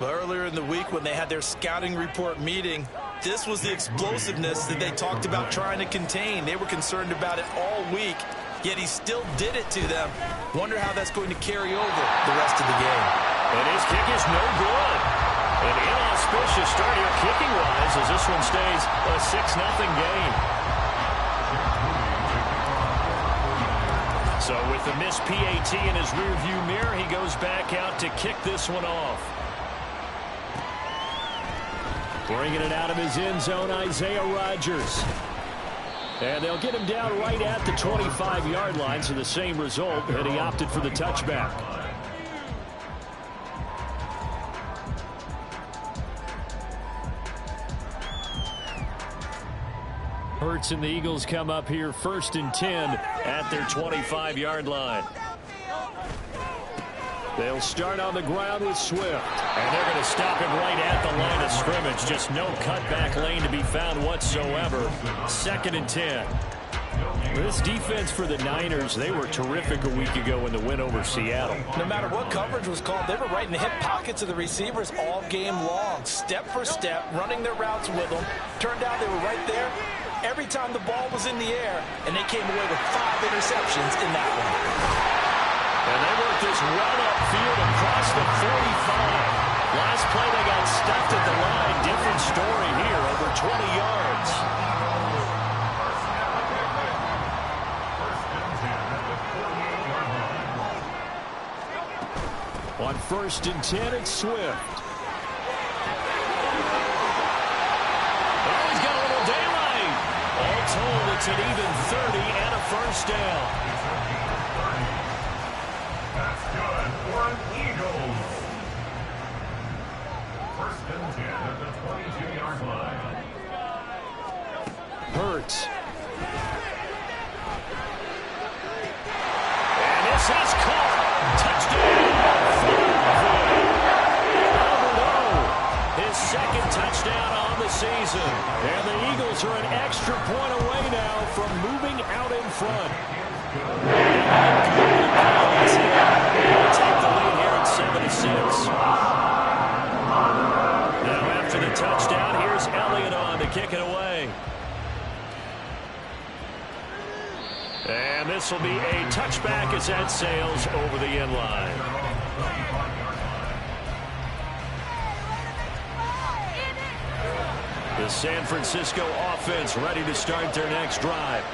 Earlier in the week when they had their scouting report meeting, this was the explosiveness that they talked about trying to contain. They were concerned about it all week, yet he still did it to them. Wonder how that's going to carry over the rest of the game. And his kick is no good. An inauspicious start here kicking-wise as this one stays a 6-0 game. So with the missed PAT in his rearview mirror, he goes back out to kick this one off. Bringing it out of his end zone, Isaiah Rodgers. And they'll get him down right at the 25-yard line, so the same result, and he opted for the touchback. Hurts and the Eagles come up here 1st and 10 at their 25-yard line. They'll start on the ground with Swift. And they're going to stop him right at the line of scrimmage. Just no cutback lane to be found whatsoever. 2nd and 10. This defense for the Niners, they were terrific a week ago in the win over Seattle. No matter what coverage was called, they were right in the hip pockets of the receivers all game long. Step for step, running their routes with them. Turned out they were right there every time the ball was in the air, and they came away with 5 interceptions in that one. And they worked this run upfield across the 45. Last play they got stuffed at the line. Different story here, over 20 yards. On 1st and 10, it's Swift. Oh, he's got a little daylight. All told, it's an even 30 and a 1st down. That's good for an Eagles. 1st and 10 at the 22-yard line. Hurts. And this is caught. Touchdown. Albert O, his 2nd touchdown on the season. And the Eagles are an extra point away now from moving out in front. Take the lead here at 7-6. Now after the touchdown, here's Elliott on to kick it away. And this will be a touchback as that sails over the end line. The San Francisco offense ready to start their next drive.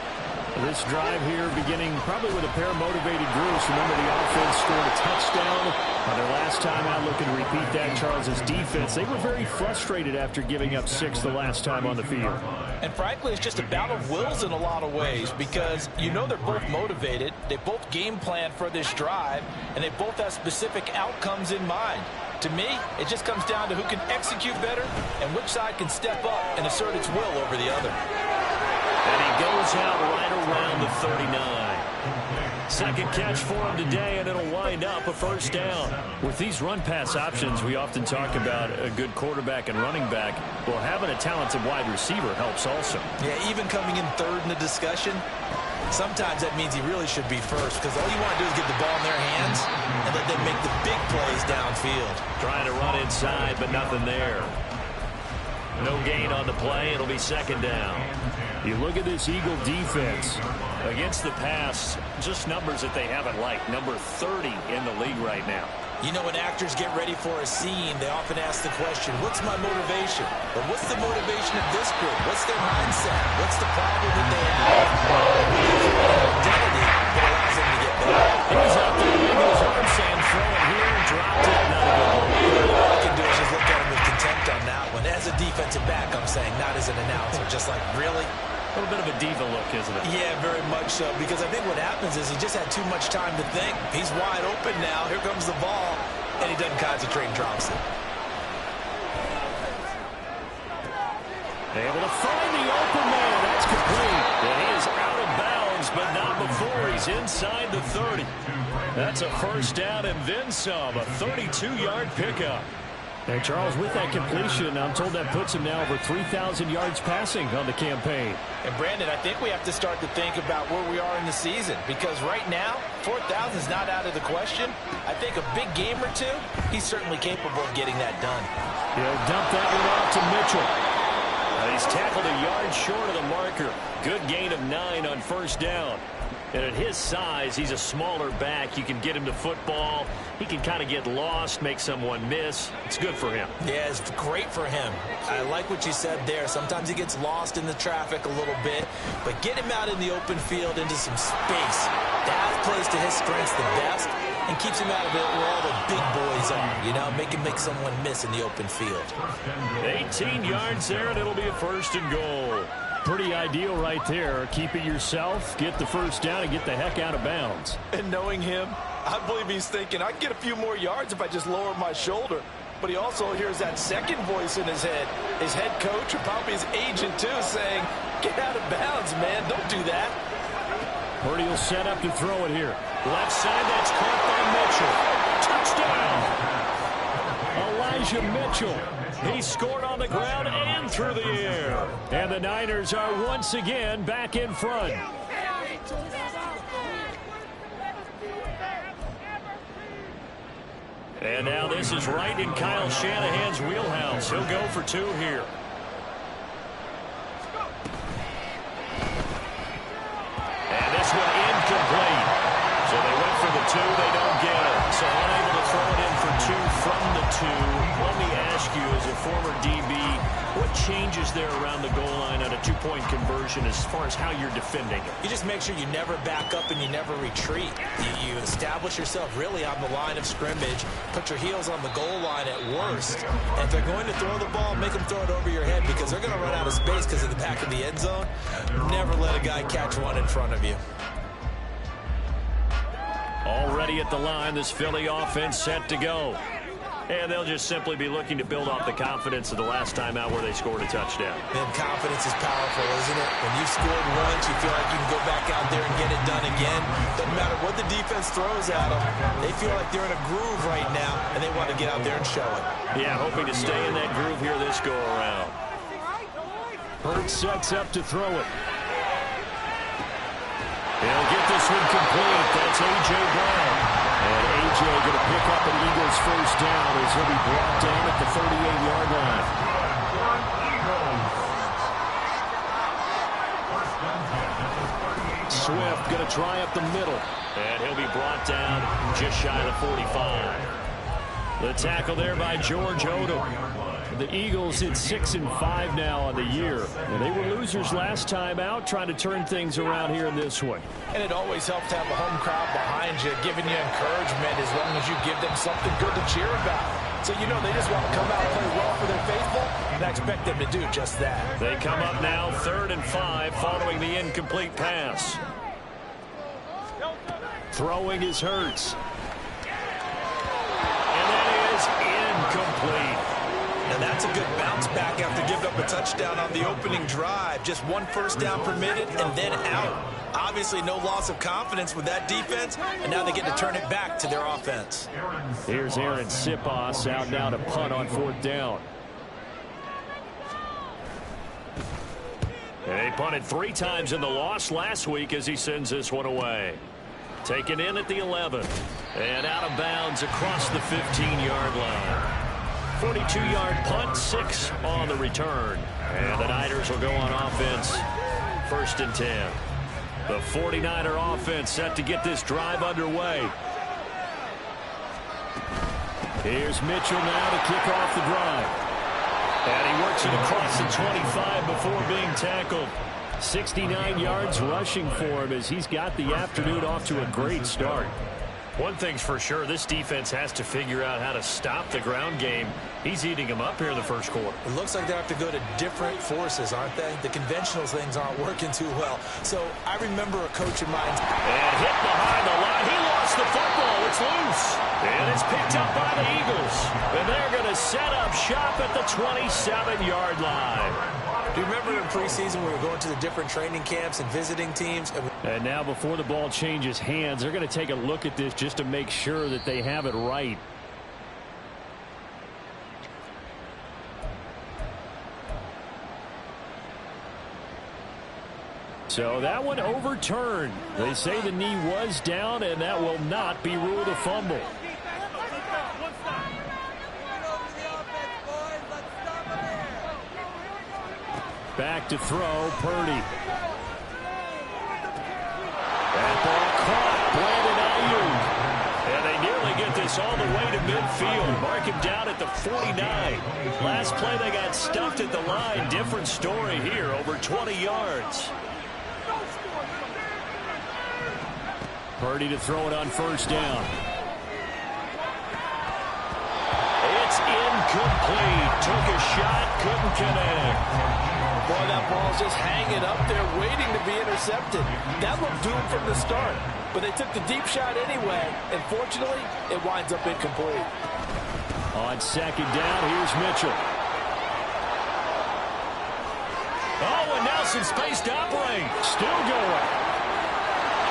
This drive here beginning probably with a pair of motivated groups. Remember, the offense scored a touchdown on their last time out. Looking to repeat that. Charles's defense, they were very frustrated after giving up 6 the last time on the field. And frankly, it's just a battle of wills in a lot of ways because you know they're both motivated. They both game plan for this drive, and they both have specific outcomes in mind. To me, it just comes down to who can execute better and which side can step up and assert its will over the other. And he goes out right around the 39. 2nd catch for him today, and it'll wind up a 1st down. With these run-pass options, we often talk about a good quarterback and running back. Well, having a talented wide receiver helps also. Yeah, even coming in 3rd in the discussion, sometimes that means he really should be 1st because all you want to do is get the ball in their hands and let them make the big plays downfield. Trying to run inside, but nothing there. No gain on the play. It'll be 2nd down. You look at this Eagle defense. Against the pass, just numbers that they haven't liked. Number 30 in the league right now. You know, when actors get ready for a scene, they often ask the question, what's my motivation? Or what's the motivation of this group? What's their mindset? What's the problem that they have? Identity that allows them to get better. He's out there making his arm sand, throwing here, dropped it, not a good one. All I can do is just look at him with contempt on that one. As a defensive back, I'm saying, not as an announcer. Just like, really? A little bit of a diva look, isn't it? Yeah, very much so, because I think what happens is he just had too much time to think. He's wide open now. Here comes the ball, and he doesn't concentrate and drops it. Able to find the open man. That's complete. And he is out of bounds, but not before he's inside the 30. That's a 1st down and then some. A 32-yard pickup. And Charles, with that completion, I'm told that puts him now over 3,000 yards passing on the campaign. And Brandon, I think we have to start to think about where we are in the season, because right now 4,000 is not out of the question. I think a big game or two, he's certainly capable of getting that done. He'll dump that one off to Mitchell. He's tackled a yard short of the marker. Good gain of 9 on first down. And at his size, he's a smaller back. You can get him to football. He can kind of get lost, make someone miss. It's good for him. Yeah, it's great for him. I like what you said there. Sometimes he gets lost in the traffic a little bit, but get him out in the open field into some space. That plays to his strengths the best and keeps him out of it where all the big boys are. You know, make him make someone miss in the open field. 18 yards there, and it'll be a 1st and goal. Pretty ideal right there. Keep it yourself, get the first down, and get the heck out of bounds. And knowing him, I believe he's thinking, I can get a few more yards if I just lower my shoulder. But he also hears that second voice in his head. His head coach, or probably his agent too, saying, get out of bounds, man. Don't do that. Purdy will set up to throw it here. Left side, that's caught by Mitchell. Touchdown. Elijah Mitchell. He scored on the ground and through the air. And the Niners are once again back in front. And now this is right in Kyle Shanahan's wheelhouse. He'll go for 2 here. And this one incomplete. So they went for the 2. They don't get it. So unable to throw it in for 2 from the 2. Let me ask you, as a former DB, what changes there around the goal line on a 2-point conversion as far as how you're defending it? You just make sure you never back up and you never retreat. You establish yourself really on the line of scrimmage, put your heels on the goal line at worst. And if they're going to throw the ball, make them throw it over your head, because they're going to run out of space because of the back of the end zone. Never let a guy catch one in front of you. Already at the line, this Philly offense set to go. And they'll just simply be looking to build off the confidence of the last time out where they scored a touchdown. And confidence is powerful, isn't it? When you've scored once, you feel like you can go back out there and get it done again. Doesn't matter what the defense throws at them. They feel like they're in a groove right now, and they want to get out there and show it. Yeah, hoping to stay in that groove here this go-around. Hurts sets up to throw it. He'll get this one complete. That's A.J. Brown. And A.J. going to pick up an Eagles first down as he'll be brought down at the 38-yard line. Swift going to try up the middle. And he'll be brought down just shy of the 45. The tackle there by George Odom. The Eagles hit 6-5 now on the year. And they were losers last time out, trying to turn things around here in this one. And it always helps to have a home crowd behind you, giving you encouragement as long as you give them something good to cheer about. So, you know, they just want to come out and play well for their faithful, and I expect them to do just that. They come up now 3rd and 5 following the incomplete pass. Throwing is Hurts. And that is incomplete. Now that's a good bounce back after giving up a touchdown on the opening drive. Just 1 first down permitted and then out. Obviously no loss of confidence with that defense, and now they get to turn it back to their offense. Here's Aaron Siposs out now to punt on 4th down. And they punted 3 times in the loss last week as he sends this one away. Taken in at the 11. And out of bounds across the 15-yard line. 42-yard punt, 6 on the return. And the Niners will go on offense, 1st and 10. The 49er offense set to get this drive underway. Here's Mitchell now to kick off the drive. And he works it across the 25 before being tackled. 69 yards rushing for him as he's got the afternoon off to a great start. One thing's for sure, this defense has to figure out how to stop the ground game. He's eating them up here in the first quarter. It looks like they have to go to different forces, aren't they? The conventional things aren't working too well. So I remember a coach of mine. And hit behind the line. He lost the football. It's loose. And it's picked up by the Eagles. And they're going to set up shop at the 27-yard line. Do you remember in preseason we were going to the different training camps and visiting teams? And now before the ball changes hands, they're going to take a look at this just to make sure that they have it right. So that one overturned. They say the knee was down, and that will not be ruled a fumble. Back to throw, Purdy. That ball caught, Brandon Ayuk. And they nearly get this all the way to midfield. Mark him down at the 49. Last play they got stuffed at the line. Different story here, over 20 yards. Purdy to throw it on first down. It's incomplete. Took a shot, couldn't connect. Boy, that ball's just hanging up there waiting to be intercepted. That looked doomed from the start. But they took the deep shot anyway, and fortunately, it winds up incomplete. On second down, here's Mitchell. Oh, and now some space to operate. Still going.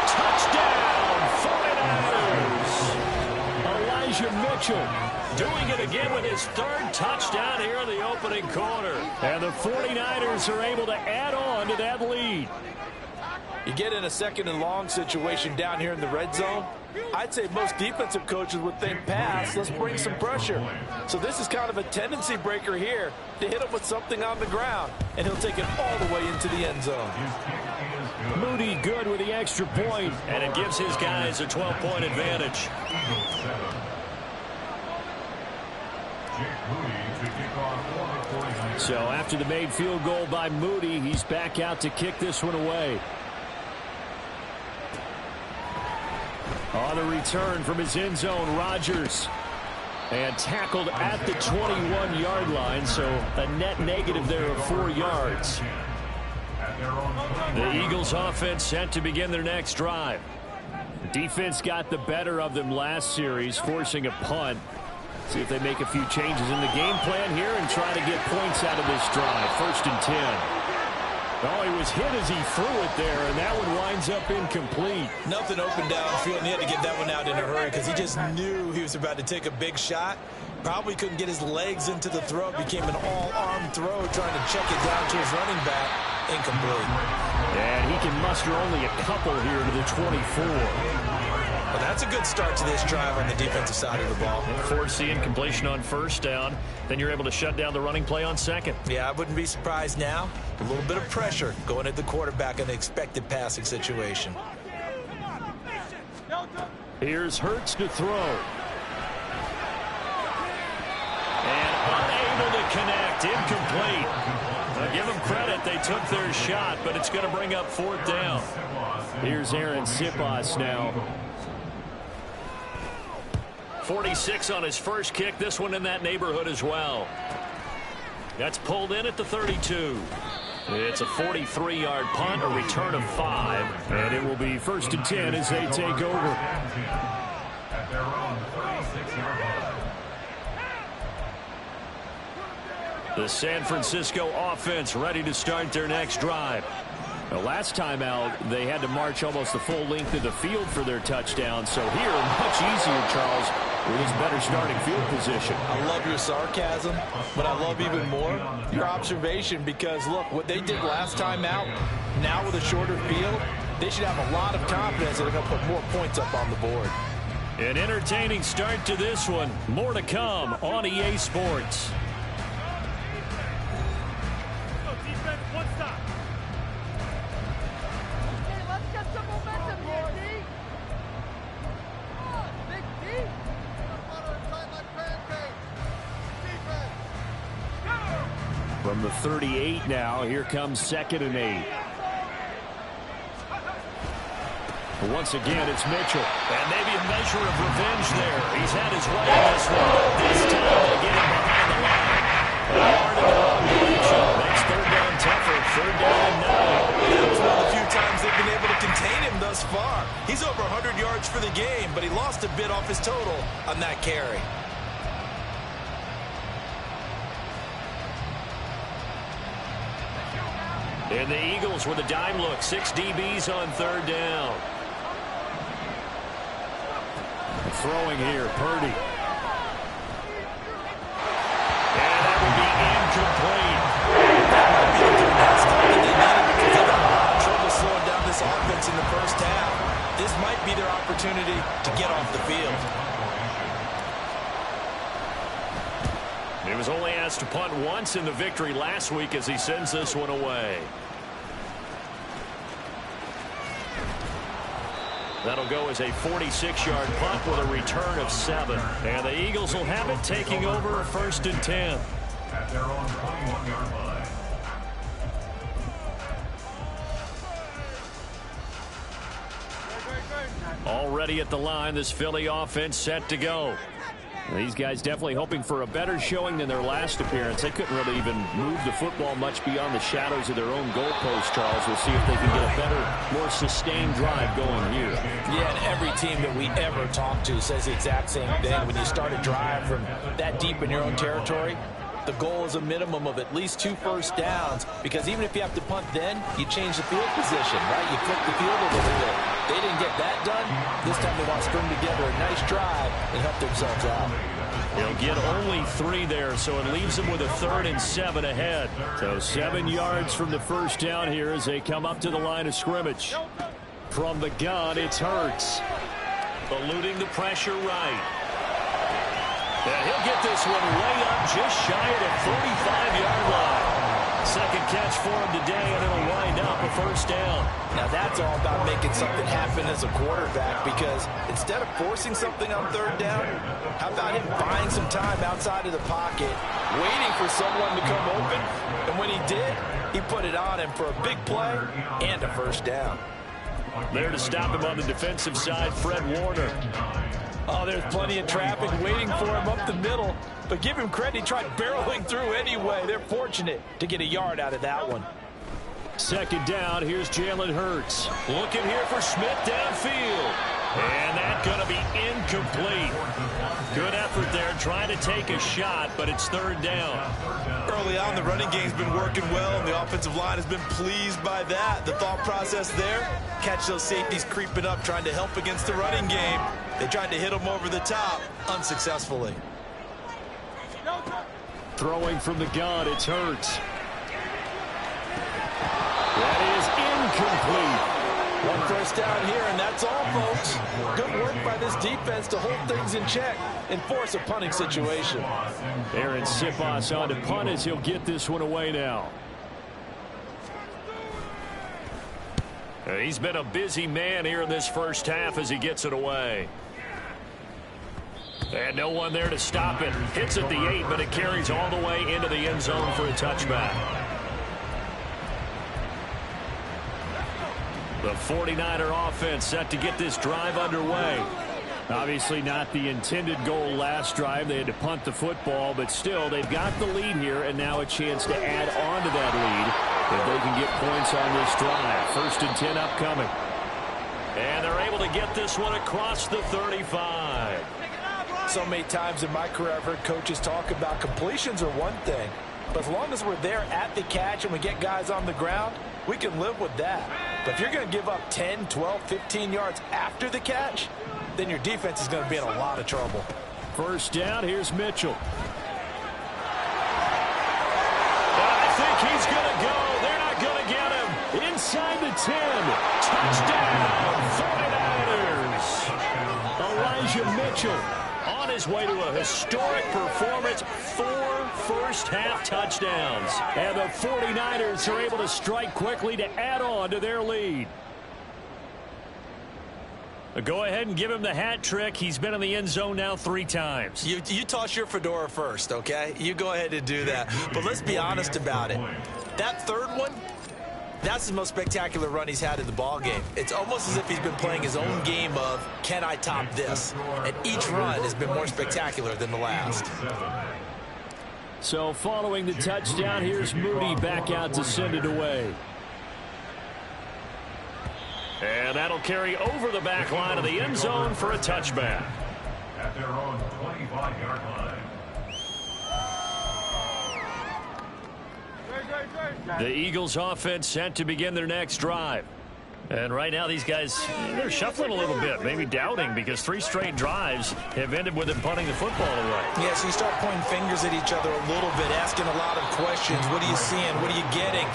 Touchdown, 49ers. Elijah Mitchell doing it again with his third touchdown here in the opening quarter. And the 49ers are able to add on to that lead. You get in a second and long situation down here in the red zone, I'd say most defensive coaches would think, pass, let's bring some pressure. So this is kind of a tendency breaker here to hit him with something on the ground, and he'll take it all the way into the end zone. Moody good with the extra point, and it gives his guys a 12-point advantage. So after the made field goal by Moody, he's back out to kick this one away. On the return from his end zone, Rodgers. And tackled at the 21-yard line, so a net negative there of 4 yards. The Eagles offense set to begin their next drive. The defense got the better of them last series, forcing a punt. See if they make a few changes in the game plan here and try to get points out of this drive. 1st and 10. Oh, he was hit as he threw it there, and that one winds up incomplete. Nothing open downfield, and he had to get that one out in a hurry because he just knew he was about to take a big shot. Probably couldn't get his legs into the throw. Became an all-arm throw, trying to check it down to his running back. Incomplete. And he can muster only a couple here to the 24. Well, that's a good start to this drive on the defensive side of the ball. Force the incompletion on first down. Then you're able to shut down the running play on second. Yeah, I wouldn't be surprised now. A little bit of pressure going at the quarterback in the expected passing situation. Here's Hurts to throw. And unable to connect. Incomplete. Now give them credit. They took their shot, but it's going to bring up 4th down. Here's Aaron Siposs now. 46 on his first kick. This one in that neighborhood as well. That's pulled in at the 32. It's a 43-yard punt, a return of 5. And it will be 1st and 10 as they take over. At their own 36-yard line. The San Francisco offense ready to start their next drive. The last time out, they had to march almost the full length of the field for their touchdown. So here, much easier, Charles, with his better starting field position. I love your sarcasm, but I love even more your observation because, look, what they did last time out, now with a shorter field, they should have a lot of confidence that they're going to put more points up on the board. An entertaining start to this one. More to come on EA Sports. From the 38 now, here comes 2nd and 8. But once again, it's Mitchell. And maybe a measure of revenge there. He's had his way in this one. This time they get him behind the line. A yard in the wrong direction. Makes 3rd down tougher. 3rd down and 9. It's one of the few times they've been able to contain him thus far. He's over 100 yards for the game, but he lost a bit off his total on that carry. And the Eagles with a dime look. 6 DBs on 3rd down. Throwing here, Purdy. And that will be incomplete. That might be the last time that they needed because they got a lot of trouble slowing opportunity to get off the field. He was only asked to punt once in the victory last week as he sends this one away. That'll go as a 46-yard punt with a return of 7. And the Eagles will have it, taking over 1st and 10. At their own 21-yard line. Already at the line, this Philly offense set to go. These guys definitely hoping for a better showing than their last appearance. They couldn't really even move the football much beyond the shadows of their own goalpost, Charles. We'll see if they can get a better, more sustained drive going here. Yeah, and every team that we ever talk to says the exact same thing. When you start a drive from that deep in your own territory, the goal is a minimum of at least 2 first downs, because even if you have to punt then, you change the field position, right? You flip the field a little bit. They didn't get that done. This time they want to string together a nice drive and help themselves out. They'll get only 3 there, so it leaves them with a 3rd and 7 ahead. So 7 yards from the first down here as they come up to the line of scrimmage. From the gun, it's Hurts. Eluding the pressure right. And he'll get this one way up just shy of the 45-yard line. Second catch for him today, and it'll wind up a first down. Now that's all about making something happen as a quarterback, because instead of forcing something on 3rd down, how about him buying some time outside of the pocket, waiting for someone to come open, and when he did, he put it on him for a big play and a first down. There to stop him on the defensive side, Fred Warner. Oh, there's plenty of traffic waiting for him up the middle. But give him credit, he tried barreling through anyway. They're fortunate to get a yard out of that one. Second down, here's Jalen Hurts. Looking here for Smith downfield. And that's going to be incomplete. Good effort there, trying to take a shot, but it's 3rd down. Early on, the running game's been working well, and the offensive line has been pleased by that. The thought process there, catch those safeties creeping up, trying to help against the running game. They tried to hit them over the top, unsuccessfully. Throwing from the gun, it's Hurts. That is incomplete. 1 first down here, and that's all, folks. Good work by this defense to hold things in check and force a punting situation. Aaron Siposs on to punt as he'll get this one away now. He's been a busy man here in this first half as he gets it away. And no one there to stop it. Hits at the 8, but it carries all the way into the end zone for a touchback. The 49er offense set to get this drive underway. Obviously not the intended goal last drive. They had to punt the football, but still they've got the lead here, and now a chance to add on to that lead if they can get points on this drive. 1st and 10 upcoming. And they're able to get this one across the 35. So many times in my career I've heard coaches talk about completions are one thing, but as long as we're there at the catch and we get guys on the ground, we can live with that. But if you're going to give up 10, 12, 15 yards after the catch, then your defense is going to be in a lot of trouble. First down, here's Mitchell. I think he's going to go. They're not going to get him. Inside the 10. Touchdown, 49ers. Elijah Mitchell on his way to a historic performance. 4 first-half touchdowns. And the 49ers are able to strike quickly to add on to their lead. Go ahead and give him the hat trick. He's been in the end zone now 3 times. You toss your fedora first, okay? You go ahead and do that. But let's be honest about it. That 3rd one, that's the most spectacular run he's had in the ballgame. It's almost as if he's been playing his own game of, can I top this? And each run has been more spectacular than the last. So following the touchdown, here's Moody back out to send it away. And that'll carry over the back line of the end zone for a touchback. At their own 25-yard line. The Eagles offense set to begin their next drive. And right now, these guys, they're shuffling a little bit, maybe doubting, because 3 straight drives have ended with them punting the football away. Yeah, so you start pointing fingers at each other a little bit, asking a lot of questions. What are you seeing? What are you getting?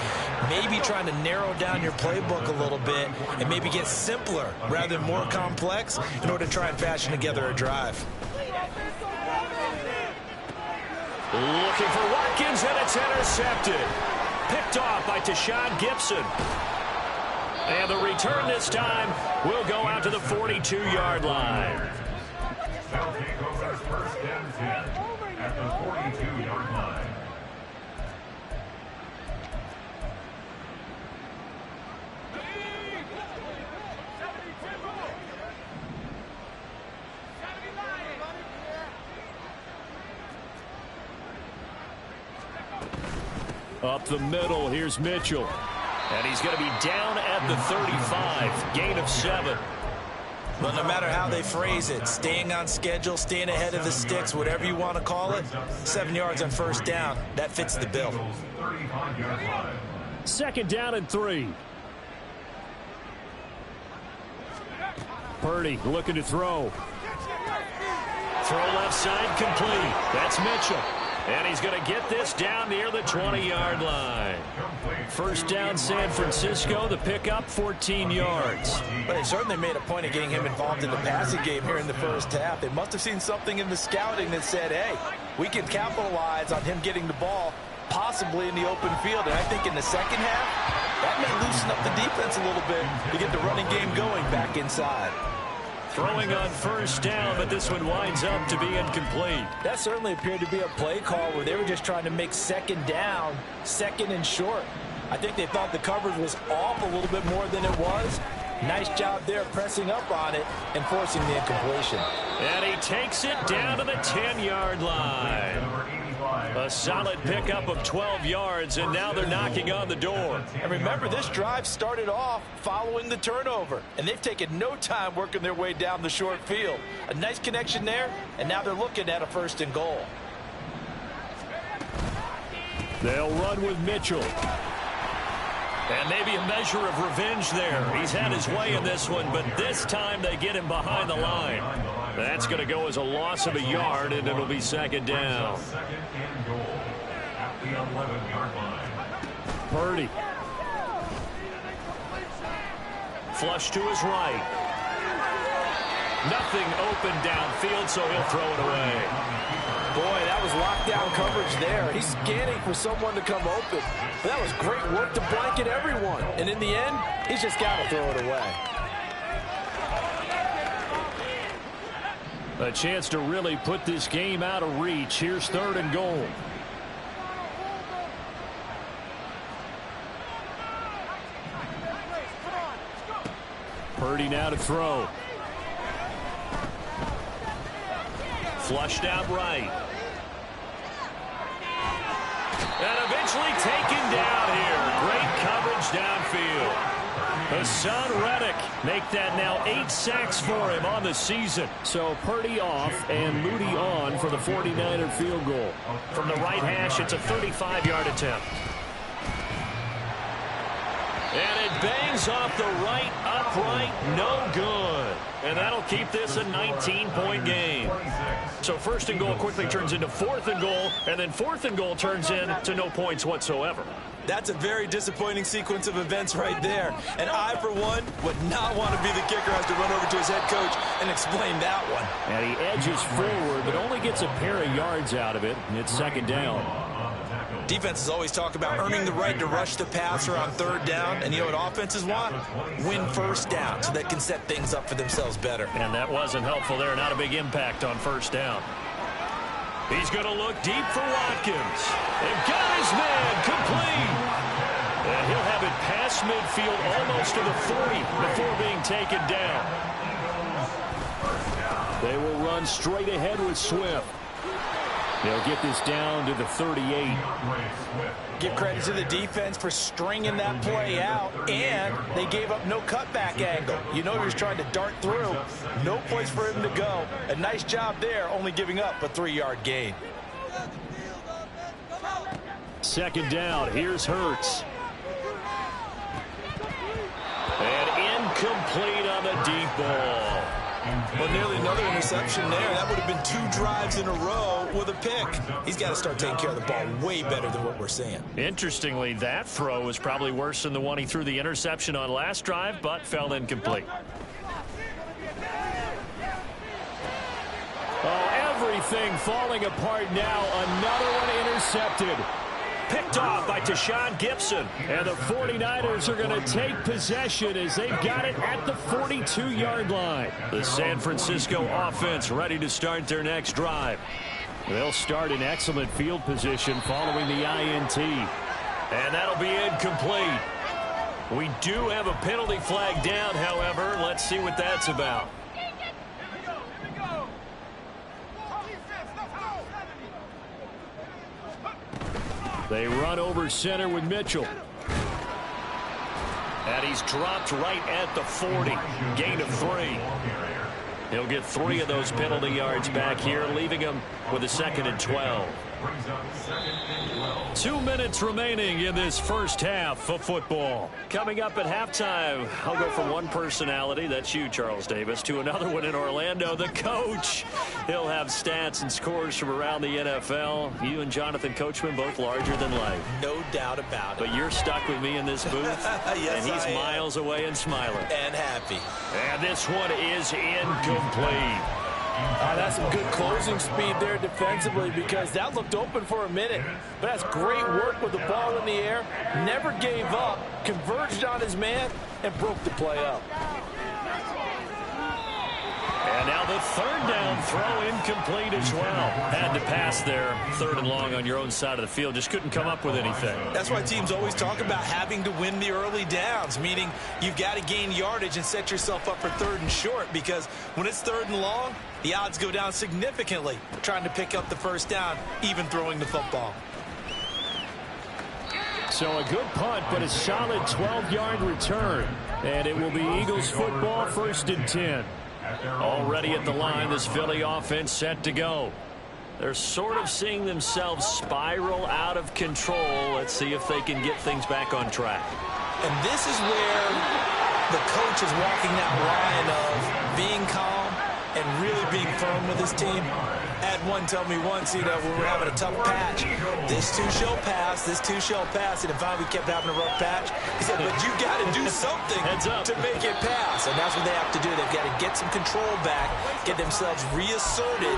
Maybe trying to narrow down your playbook a little bit and maybe get simpler rather than more complex in order to try and fashion together a drive. Looking for Watkins, and it's intercepted. Picked off by Tashawn Gibson. And the return this time will go out to the 42-yard line. They'll take over first and 10 at the 42-yard line. Up the middle, here's Mitchell. And he's going to be down at the 35. Gain of 7. Well, no matter how they phrase it, staying on schedule, staying ahead of the sticks, whatever you want to call it, 7 yards on first down, that fits the bill. 35-yard line. 2nd down and 3. Purdy looking to throw. Throw left side complete. That's Mitchell. And he's going to get this down near the 20-yard line. First down, San Francisco. The pickup, 14 yards. But they certainly made a point of getting him involved in the passing game here in the first half. They must have seen something in the scouting that said, hey, we can capitalize on him getting the ball possibly in the open field. And I think in the second half, that may loosen up the defense a little bit to get the running game going back inside. Throwing on first down, but this one winds up to be incomplete. That certainly appeared to be a play call where they were just trying to make second down, second and short. I think they thought the coverage was off a little bit more than it was. Nice job there pressing up on it and forcing the incompletion. And he takes it down to the 10-yard line. A solid pickup of 12 yards, and now they're knocking on the door. And remember, this drive started off following the turnover, and they've taken no time working their way down the short field. A nice connection there, and now they're looking at a 1st and goal. They'll run with Mitchell. And maybe a measure of revenge there. He's had his way in this one, but this time they get him behind the line. That's going to go as a loss of a yard, and it'll be 2nd down. 2nd and goal at the 11-yard line. Purdy. Flush to his right. Nothing open downfield, so he'll throw it away. Boy, that was lockdown coverage there. He's scanning for someone to come open. But that was great work to blanket everyone. And in the end, he's just got to throw it away. A chance to really put this game out of reach. Here's 3rd and goal. Purdy now to throw. Flushed out right. And eventually taken down here. Great coverage downfield. Hassan Reddick make that now 8 sacks for him on the season. So Purdy off and Moody on for the 49er field goal. From the right hash, it's a 35-yard attempt. And it bangs off the right upright, no good. And that'll keep this a 19-point game. So 1st and goal quickly turns into 4th and goal, and then 4th and goal turns into no points whatsoever. That's a very disappointing sequence of events right there. And I, for one, would not want to be the kicker as to run over to his head coach and explain that one. And he edges forward, but only gets a pair of yards out of it, and it's 2nd down. Defenses always talk about earning the right to rush the passer on 3rd down. And you know what offenses want? Win 1st down so they can set things up for themselves better. And that wasn't helpful there. Not a big impact on 1st down. He's going to look deep for Watkins. They've got his man complete. And he'll have it past midfield almost to the 40 before being taken down. They will run straight ahead with Swift. They'll get this down to the 38. Give credit to the defense for stringing that play out, and they gave up no cutback angle. You know he was trying to dart through. No place for him to go. A nice job there, only giving up a 3-yard gain. 2nd down. Here's Hurts. And football. Well, nearly another interception there. That would have been 2 drives in a row with a pick. He's got to start taking care of the ball way better than what we're seeing. Interestingly, that throw was probably worse than the one he threw the interception on last drive, but fell incomplete. Oh, everything falling apart now. Another one intercepted. Picked off by Tashaun Gibson. And the 49ers are going to take possession as they've got it at the 42-yard line. The San Francisco offense ready to start their next drive. They'll start in excellent field position following the INT. And that'll be incomplete. We do have a penalty flag down, however. Let's see what that's about. They run over center with Mitchell. And he's dropped right at the 40. Gain of 3. He'll get 3 of those penalty yards back here, leaving him with a 2nd and 12. 2 minutes remaining in this first half of football. Coming up at halftime, I'll go from one personality, that's you, Charles Davis, to another one in Orlando, the coach. He'll have stats and scores from around the NFL. You and Jonathan Coachman both larger than life. No doubt about it. But you're stuck with me in this booth. Yes, and he's miles away and smiling. And happy. And this one is incomplete. That's some good closing speed there defensively, because that looked open for a minute. But that's great work with the ball in the air. Never gave up, converged on his man, and broke the play up. And now the 3rd down throw incomplete as well. Had to pass there, 3rd and long on your own side of the field. Just couldn't come up with anything. That's why teams always talk about having to win the early downs, meaning you've got to gain yardage and set yourself up for 3rd and short, because when it's 3rd and long, the odds go down significantly trying to pick up the 1st down, even throwing the football. So a good punt, but a solid 12-yard return. And it will be Eagles football, 1st and 10. Already at the line, this Philly offense set to go. They're sort of seeing themselves spiral out of control. Let's see if they can get things back on track. And this is where the coach is walking that line of being calm and really being firm with his team. I had one tell me once, when we're having a tough patch, this too shall pass, this too shall pass. And if we kept having a rough patch, he said, but you got to do something to make it pass. And that's what they have to do. They've got to get some control back, get themselves reasserted,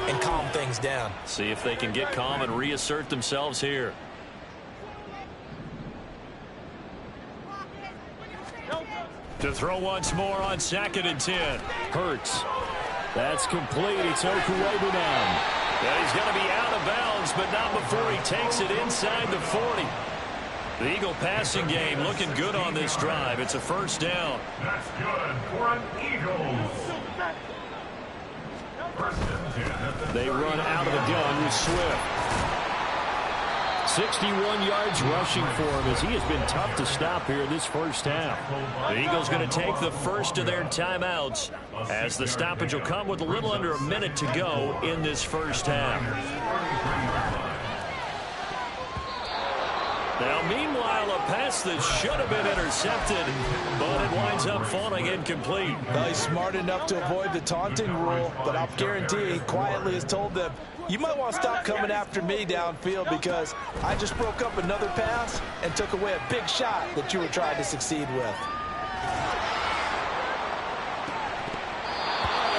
and calm things down. See if they can get calm and reassert themselves here. To throw once more on 2nd and 10. Hurts. That's complete. It's Okuwebe now. Yeah, he's going to be out of bounds, but not before he takes it inside the 40. The Eagle passing game looking good on this drive. It's a 1st down. That's good for an Eagles. 1st and 10. They run out of the gun with Swift. 61 yards rushing for him as he has been tough to stop here this 1st half. The Eagles going to take the first of their timeouts as the stoppage will come with a little under a minute to go in this 1st half. Now, meanwhile, a pass that should have been intercepted, but it winds up falling incomplete. Well, he's smart enough to avoid the taunting rule, but I'll guarantee he quietly has told them, you might want to stop coming after me downfield because I just broke up another pass and took away a big shot that you were trying to succeed with.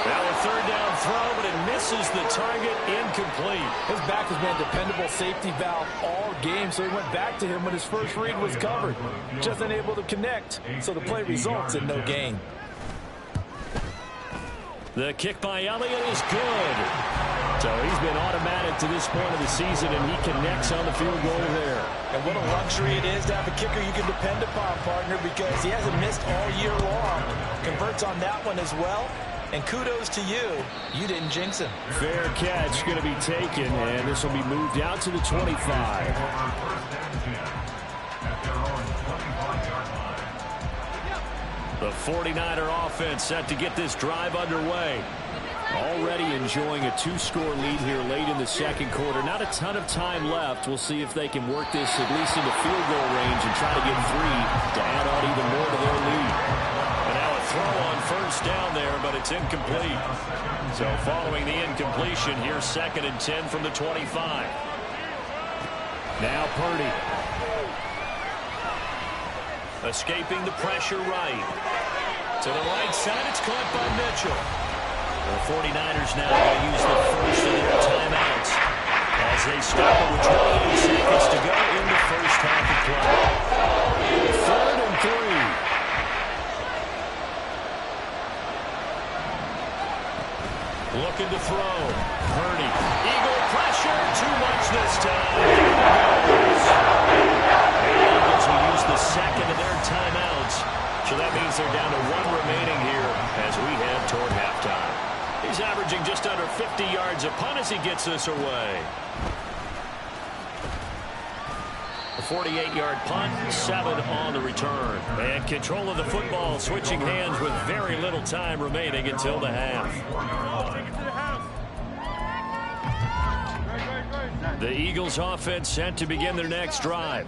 Now a 3rd down throw, but it misses the target, incomplete. His back has been a dependable safety valve all game, so he went back to him when his first read was covered. Just unable to connect, so the play results in no gain. The kick by Elliott is good. So he's been automatic to this point of the season, and he connects on the field goal there. And what a luxury it is to have a kicker you can depend upon, partner, because he hasn't missed all year long. Converts on that one as well. And kudos to you. You didn't jinx him. Fair catch going to be taken, and this will be moved out to the 25. The 49er offense set to get this drive underway. Already enjoying a 2-score lead here late in the 2nd quarter. Not a ton of time left. We'll see if they can work this at least into field goal range and try to get 3 to add on even more to their lead. And now a throw on first down there, but it's incomplete. So following the incompletion, here's 2nd and 10 from the 25. Now Purdy. Escaping the pressure right. To the right side, it's caught by Mitchell. The 49ers now going to use the first of their timeouts as they stop it with 28 seconds to go in the first half of play. 3rd and 3. Looking to throw. Purdy. Eagle pressure. Too much this time. The Eagles will use the 2nd of their timeouts. So that means they're down to 1 remaining here as we head toward halftime. He's averaging just under 50 yards a punt as he gets this away. A 48-yard punt, 7 on the return. And control of the football, switching hands with very little time remaining until the half. The Eagles offense set to begin their next drive.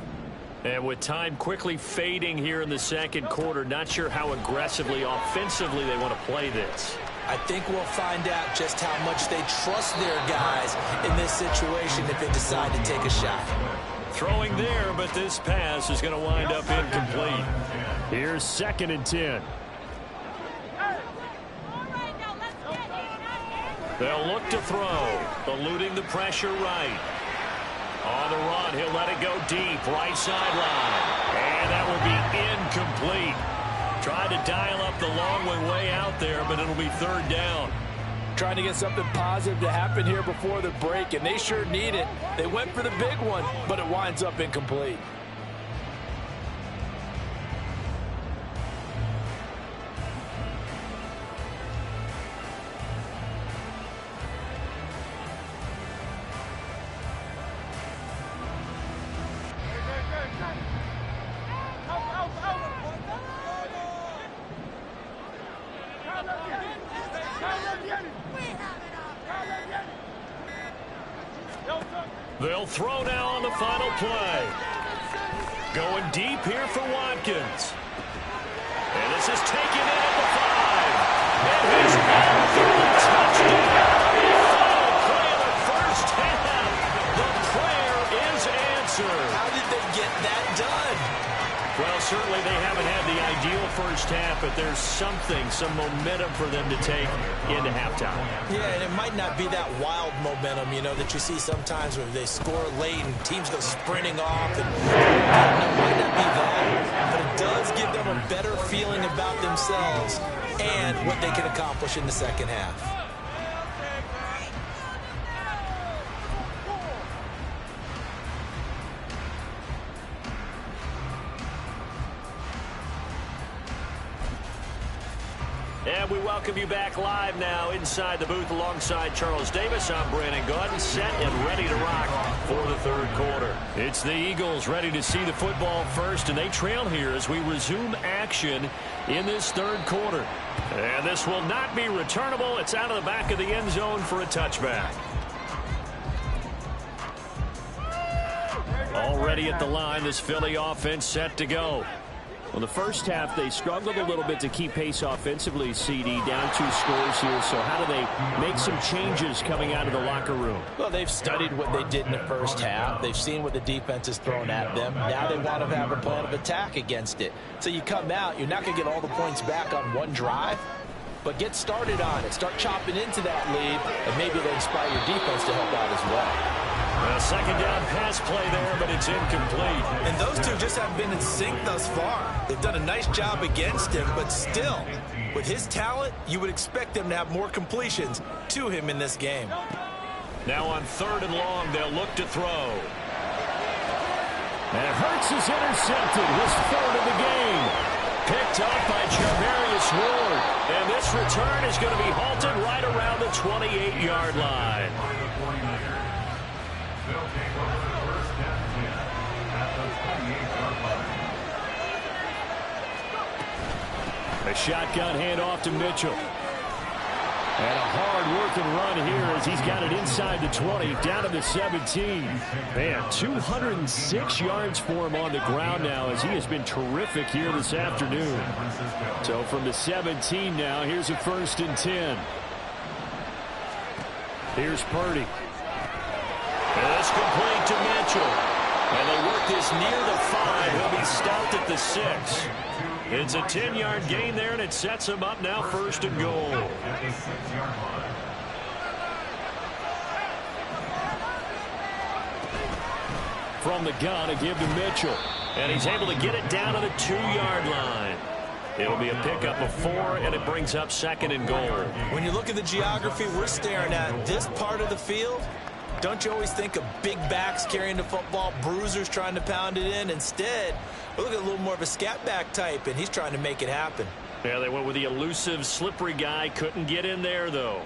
And with time quickly fading here in the 2nd quarter, not sure how aggressively, offensively they want to play this. I think we'll find out just how much they trust their guys in this situation if they decide to take a shot. Throwing there, but this pass is going to wind up incomplete. Here's 2nd and 10. They'll look to throw, eluding the pressure right. On the run, he'll let it go deep, right sideline. And that will be incomplete. Tried to dial up the long way out there, but it'll be 3rd down. Trying to get something positive to happen here before the break, and they sure need it. They went for the big one, but it winds up incomplete. They'll throw now on the final play. Going deep here for Watkins. And this is taken in at the 5. And he's in for the touchdown. Final play of the first half. The prayer is answered. How did they get that done? Well, certainly they haven't had the ideal first half, but there's something, some momentum for them to take into halftime. Yeah, and it might not be that wild momentum, you know, that you see sometimes when they score late and teams go sprinting off. And it might not be that, but it does give them a better feeling about themselves and what they can accomplish in the second half. And we welcome you back live now inside the booth alongside Charles Davis. I'm Brandon Gaudin, set and ready to rock for the 3rd quarter. It's the Eagles ready to see the football first, and they trail here as we resume action in this 3rd quarter. And this will not be returnable. It's out of the back of the end zone for a touchback. Already at the line, this Philly offense set to go. Well, the first half, they struggled a little bit to keep pace offensively, CD, down 2 scores here. So how do they make some changes coming out of the locker room? Well, they've studied what they did in the first half. They've seen what the defense has thrown at them. Now they want to have a plan of attack against it. So you come out, you're not going to get all the points back on one drive, but get started on it. Start chopping into that lead, and maybe they'll inspire your defense to help out as well. A 2nd down pass play there, but it's incomplete. And those two just haven't been in sync thus far. They've done a nice job against him, but still, with his talent, you would expect them to have more completions to him in this game. Now on 3rd and long, they'll look to throw. And Hurts is intercepted. His 3rd of the game. Picked up by Charvarius Ward. And this return is going to be halted right around the 28-yard line. They'll take over the first 10 at the 28-yard line. A shotgun handoff to Mitchell. And a hard-working run here as he's got it inside the 20, down to the 17. Man, 206 yards for him on the ground now as he has been terrific here this afternoon. So from the 17 now, here's a 1st and 10. Here's Purdy. And it's complete to Mitchell. And they work this near the 5. He'll be stopped at the 6. It's a 10-yard gain there, and it sets him up now 1st and goal. At the 6-yard line. From the gun, a give to Mitchell. And he's able to get it down to the 2-yard line. It'll be a pickup of 4, and it brings up 2nd and goal. When you look at the geography we're staring at, this part of the field, don't you always think of big backs carrying the football, bruisers trying to pound it in? Instead, look at a little more of a scat back type, and he's trying to make it happen. Yeah, they went with the elusive, slippery guy. Couldn't get in there, though.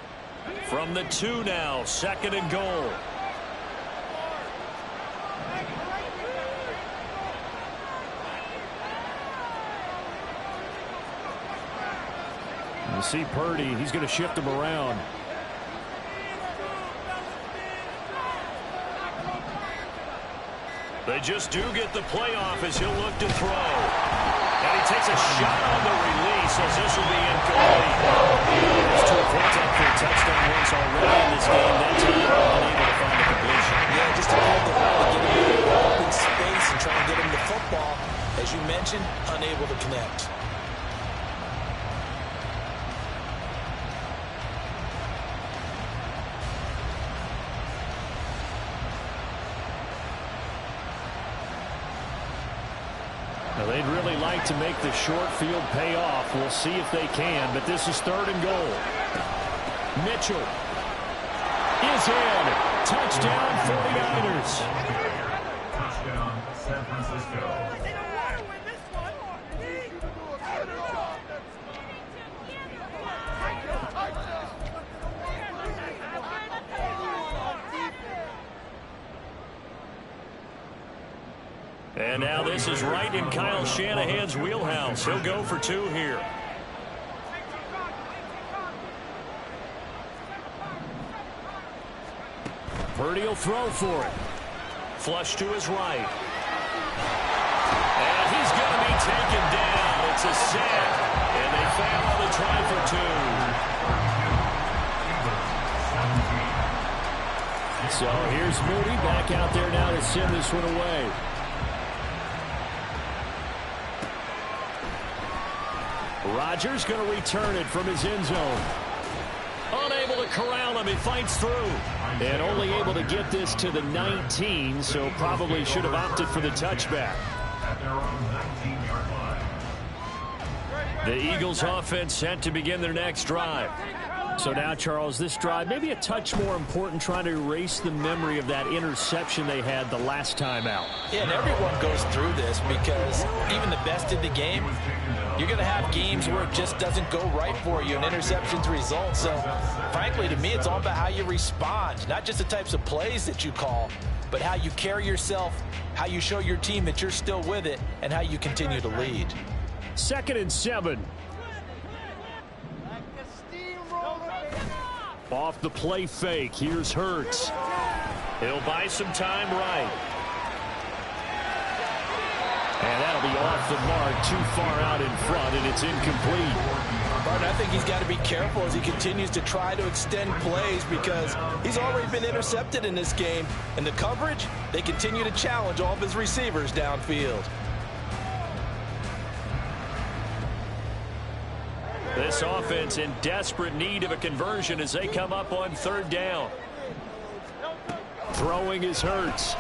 From the 2 now, 2nd and goal. You see Purdy, he's going to shift him around. They just do get the playoff as he'll look to throw. And he takes a shot on the release as this will be incomplete. There's 2 points up for a touchdown once already in this game. That's unable to find a completion. Yeah, just to hold the ball, get him in the open space and try and get him the football. As you mentioned, unable to connect. Now, they'd really like to make the short field pay off. We'll see if they can, but this is 3rd and goal. Mitchell is in. Touchdown, 49ers. Touchdown, San Francisco. And now this is right in Kyle Shanahan's wheelhouse. He'll go for 2 here. Purdy will throw for it. Flush to his right. And he's going to be taken down. It's a sack. And they fail on the try for 2. So here's Moody back out there now to send this one away. Rodgers going to return it from his end zone. Unable to corral him. He fights through. And only able to get this to the 19, so probably should have opted for the touchback. At their own 19-yard line. The Eagles offense set to begin their next drive. So now, Charles, this drive maybe a touch more important, trying to erase the memory of that interception they had the last time out. Yeah, and everyone goes through this because even the best in the game, you're going to have games where it just doesn't go right for you and interceptions result. So, frankly, to me, it's all about how you respond, not just the types of plays that you call, but how you carry yourself, how you show your team that you're still with it, and how you continue to lead. 2nd and 7. Off the play fake, here's Hurts. He'll buy some time right. And that'll be off the mark, too far out in front, and it's incomplete. But I think he's got to be careful as he continues to try to extend plays because he's already been intercepted in this game. And the coverage, they continue to challenge all of his receivers downfield. This offense in desperate need of a conversion as they come up on 3rd down. Throwing is Hurts.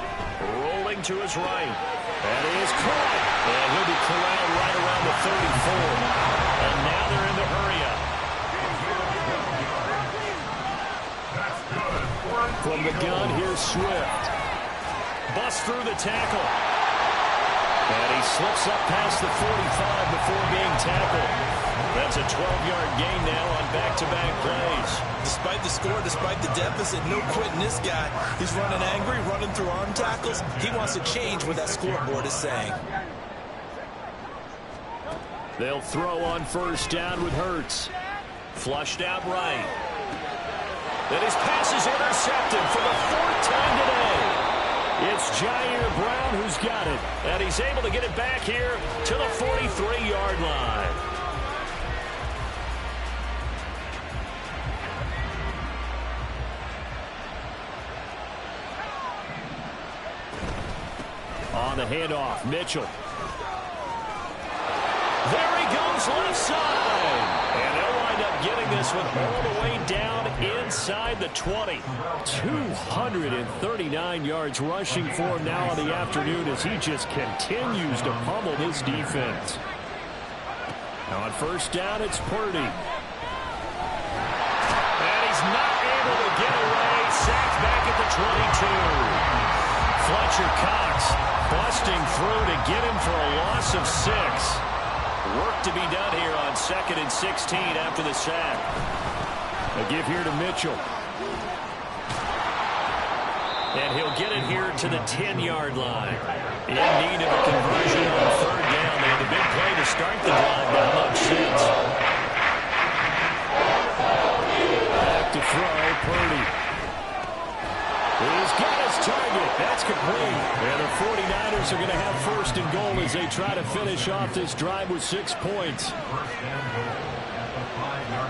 Rolling to his right. That is caught. And he'll be corralled right around the 34. And now they're in the hurry up. From the gun, here's Swift. Bust through the tackle. And he slips up past the 45 before being tackled. That's a 12-yard gain now on back-to-back plays. Despite the score, despite the deficit, no quitting this guy. He's running angry, running through arm tackles. He wants to change what that scoreboard is saying. They'll throw on 1st down with Hurts. Flushed out right. And his pass is intercepted for the fourth time today. It's Jair Brown who's got it. And he's able to get it back here to the 43-yard line. On the handoff, Mitchell. There he goes left side. And they'll wind up getting this one all the way down inside the 20. 239 yards rushing for him now on the afternoon as he just continues to pummel this defense. Now on first down, it's Purdy. And he's not able to get away. Sacked back at the 22. Fletcher Cox busting through to get him for a loss of 6. Work to be done here on 2nd and 16 after the sack. A give here to Mitchell. And he'll get it here to the 10-yard line. In need of a conversion on third down. They had a big play to start the drive, not much since. Back to throw, Purdy. He's got his target. That's complete. And the 49ers are going to have first and goal as they try to finish off this drive with 6 points. First and goal at the 5-yard line.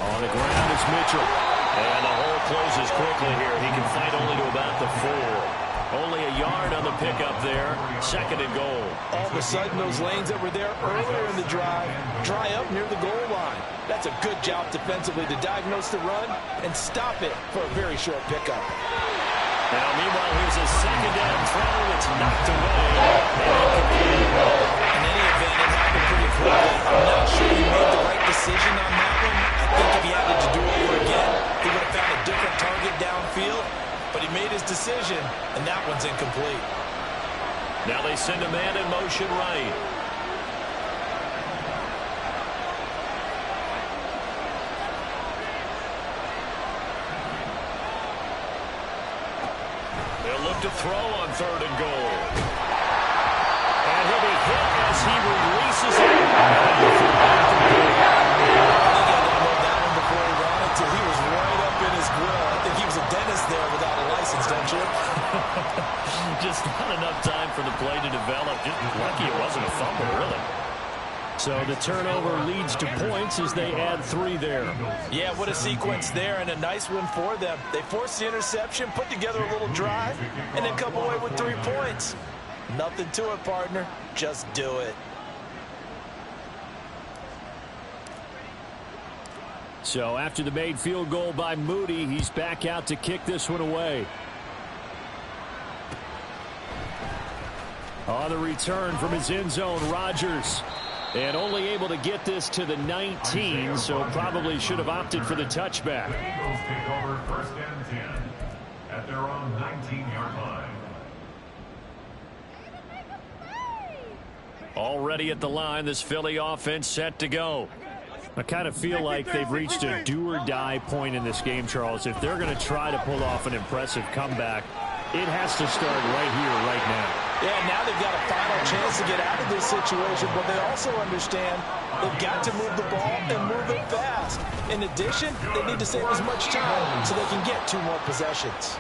On the ground is Mitchell. And the hole closes quickly here. He can fight only to about the 4. Only a yard on the pickup there. 2nd and goal. All of a sudden, those lanes that were there earlier in the drive dry up near the goal line. That's a good job defensively to diagnose the run and stop it for a very short pickup. Now, meanwhile, here's a second down throw that's knocked away. In any event, it happened pretty quickly. I'm not sure he made the right decision on that one. I think if he had to do it over again, he would have found a different target downfield. But he made his decision, and that one's incomplete. Now they send a man in motion right. They'll look to throw on 3rd and goal. And he'll be hit as he releases it. He was right up in his grill. I think he was a dentist there without a license, don't you? Just not enough time for the play to develop. Just lucky it wasn't a fumble, really. So the turnover leads to points as they add 3 there. Yeah, what a sequence there, and a nice one for them. They forced the interception, put together a little drive, and then come away with 3 points. Nothing to it, partner. Just do it. So after the made field goal by Moody, he's back out to kick this one away. On the return from his end zone, Rodgers. And only able to get this to the 19, so probably should have opted for the touchback. The Eagles take over 1st and 10 at their own 19-yard line. Already at the line, this Philly offense set to go. I kind of feel like they've reached a do-or-die point in this game, Charles. If they're going to try to pull off an impressive comeback, it has to start right here, right now. Yeah, now they've got a final chance to get out of this situation, but they also understand they've got to move the ball and move it fast. In addition, they need to save as much time so they can get 2 more possessions.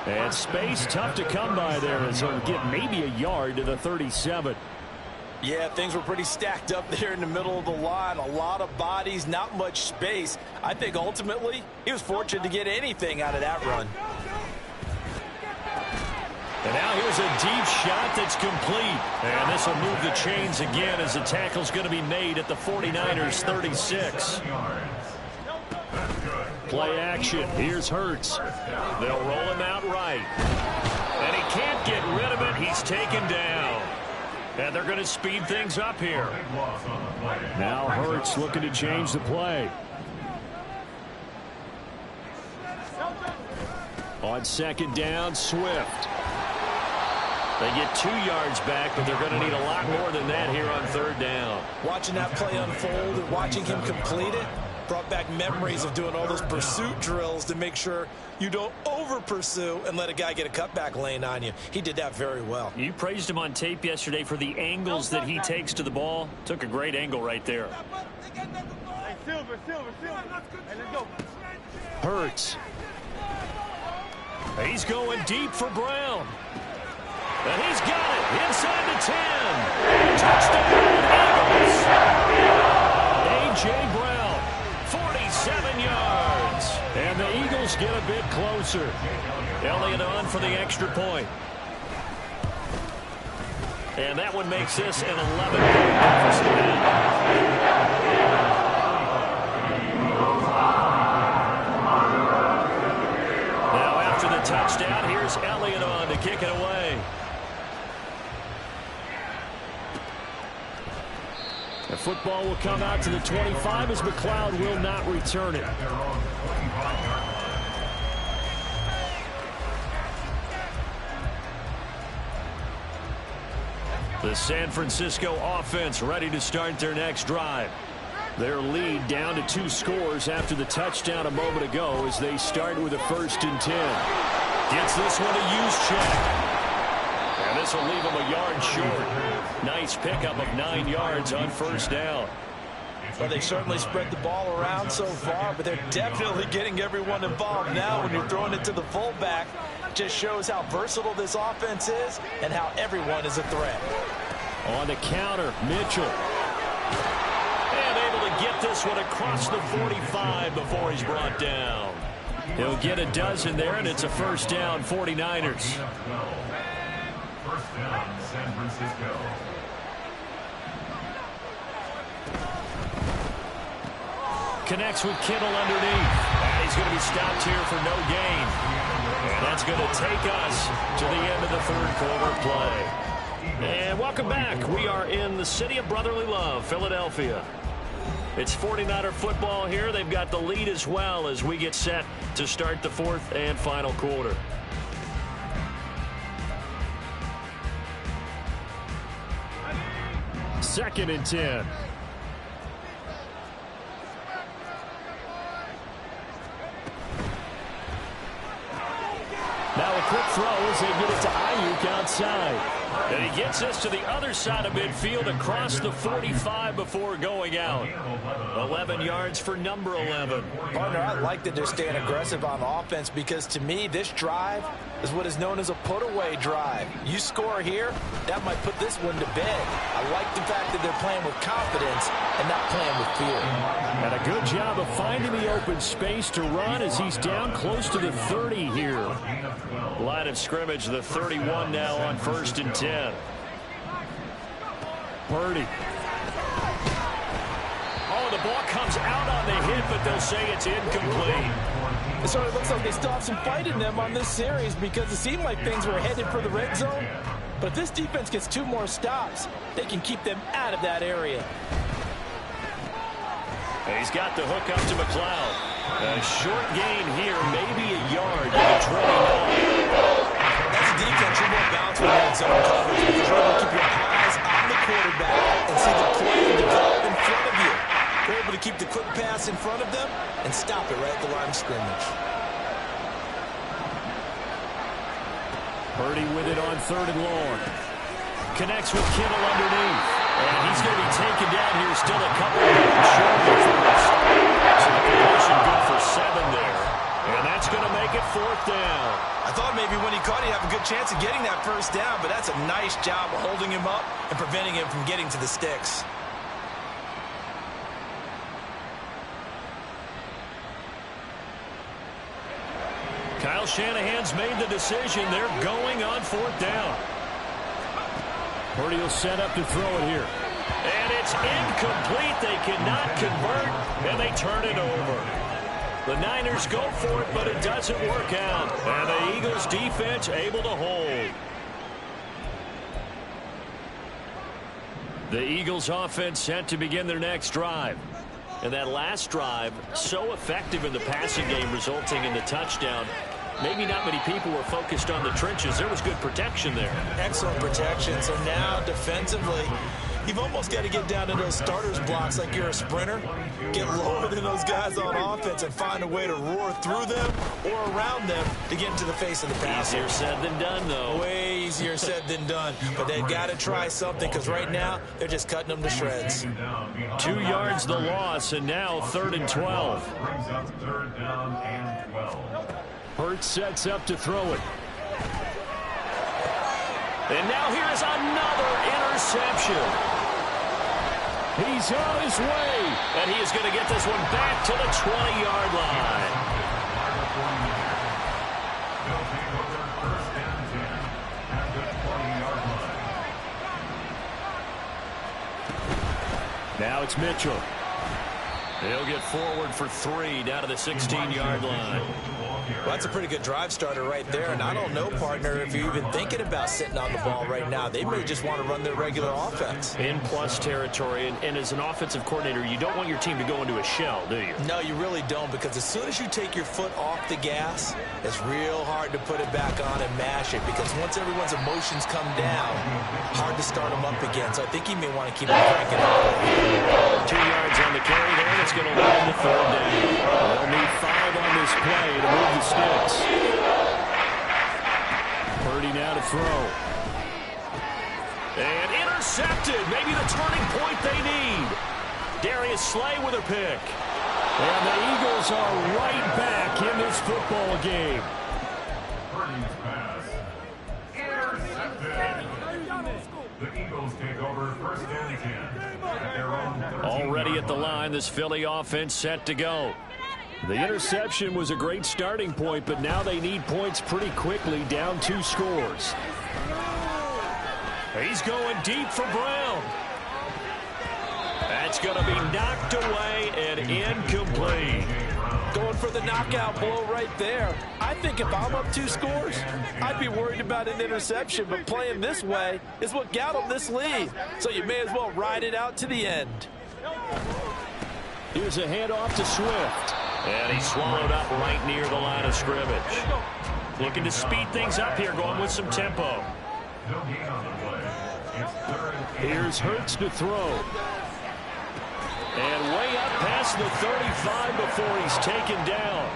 And space tough to come by there as he'll get maybe a yard to the 37. Yeah, things were pretty stacked up there in the middle of the line. A lot of bodies, not much space. I think ultimately he was fortunate to get anything out of that run. And now here's a deep shot that's complete. And this will move the chains again as the tackle's going to be made at the 49ers 36. Play action. Here's Hurts. They'll roll him out right. And he can't get rid of it. He's taken down. And they're going to speed things up here. Now Hurts looking to change the play. On 2nd down, Swift. They get 2 yards back, but they're going to need a lot more than that here on 3rd down. Watching that play unfold and watching him complete it, Brought back memories of doing all those pursuit drills to make sure you don't over-pursue and let a guy get a cutback lane on you. He did that very well. You praised him on tape yesterday for the angles that he takes to the ball. Took a great angle right there. Silver. Hey, let's go. Hurts. He's going deep for Brown. And he's got it inside the 10. Touchdown, Eagles. A.J. Brown, 47 yards. And the Eagles get a bit closer. Elliott on for the extra point. And that one makes this an 11-point deficit. Touchdown. Here's Elliott on to kick it away. The football will come out to the 25 as McLeod will not return it. The San Francisco offense ready to start their next drive. Their lead down to 2 scores after the touchdown a moment ago as they start with a 1st and 10. Gets this one to Juszczyk. And this will leave him a yard short. Nice pickup of 9 yards on 1st down. Well, they certainly spread the ball around so far, but they're definitely getting everyone involved now when you're throwing it to the fullback. Just shows how versatile this offense is and how everyone is a threat. On the counter, Mitchell. Get this one across the 45 before he's brought down. He'll get a dozen there, and it's a 1st down, 49ers. 1st down, San Francisco. Connects with Kittle underneath. And he's going to be stopped here for no gain. And that's going to take us to the end of the 3rd quarter play. And welcome back. We are in the city of brotherly love, Philadelphia. It's 49er football here. They've got the lead as well as we get set to start the 4th and final quarter. Second and 10. Now a quick throw as they get it to Ayuk outside. And he gets this to the other side of midfield across the 45 before going out. 11 yards for number 11. Partner, I like that they're staying aggressive on offense because to me, this drive is what is known as a put-away drive. You score here, that might put this one to bed. I like the fact that they're playing with confidence and not playing with fear. And a good job of finding the open space to run as he's down close to the 30 here. Line of scrimmage, the 31 now on 1st and 10. Purdy. Oh, the ball comes out on the hit, but they'll say it's incomplete. It sort of looks like they still have some fight in them on this series because it seemed like things were headed for the red zone. But if this defense gets 2 more stops, they can keep them out of that area. He's got the hook up to McLeod. A short gain here, maybe a yard. That's a defense you're more balanced with that zone coverage because you're able to keep your eyes on the quarterback and see the play develop in front of you. You're able to keep the quick pass in front of them and stop it right at the line of scrimmage. Purdy with it on 3rd and long. Connects with Kittle underneath. And he's going to be taken down here. Still a couple of yards short of the first. So the conversion good for 7 there. And that's going to make it 4th down. I thought maybe when he caught it, he'd have a good chance of getting that 1st down, but that's a nice job of holding him up and preventing him from getting to the sticks. Kyle Shanahan's made the decision. They're going on 4th down. Purdy will set up to throw it here. And it's incomplete. They cannot convert, and they turn it over. The Niners go for it, but it doesn't work out. And the Eagles defense able to hold. The Eagles offense set to begin their next drive. And that last drive, so effective in the passing game, resulting in the touchdown. Maybe not many people were focused on the trenches. There was good protection there. Excellent protection. So now defensively, You've almost got to get down to those starters blocks like you're a sprinter. Get lower than those guys on offense and find a way to roar through them or around them to get into the face of the passer. Easier said than done, though. Way easier said than done. But they've got to try something because right now they're just cutting them to shreds. 2 yards the loss, and now 3rd and 12. Brings up 3rd down and 12. Hurts sets up to throw it. And now here's another interception. He's on his way. And he is going to get this one back to the 20-yard line. They'll take over 1st and 10 at the 20-yard line. Now it's Mitchell. He'll get forward for 3 down to the 16-yard line. Well, that's a pretty good drive starter right there. And I don't know, partner, if you're even thinking about sitting on the ball right now. They may just want to run their regular offense. In plus territory, and as an offensive coordinator, you don't want your team to go into a shell, do you? No, you really don't, because as soon as you take your foot off the gas, it's real hard to put it back on and mash it, because once everyone's emotions come down, hard to start them up again. So I think you may want to keep it cranking up. 2 yards on the carry there, and it's going to lead the 3rd down. They'll need 5 on this play to move the sticks. Purdy now to throw. And intercepted. Maybe the turning point they need. Darius Slay with a pick. And the Eagles are right back in this football game. Purdy's pass. Intercepted. The Eagles take over 1st and 10 at their own 13. Already at the line, this Philly offense set to go. The interception was a great starting point, but now they need points pretty quickly, down 2 scores. He's going deep for Brown. That's going to be knocked away and incomplete. Going for the knockout blow right there. I think if I'm up 2 scores, I'd be worried about an interception, but playing this way is what got them this lead. So you may as well ride it out to the end. Here's a handoff to Swift. And he swallowed up right near the line of scrimmage. Looking to speed things up here, going with some tempo. No gain on the play. It's 3rd and 8. Here's Hurts to throw. And way up past the 35 before he's taken down.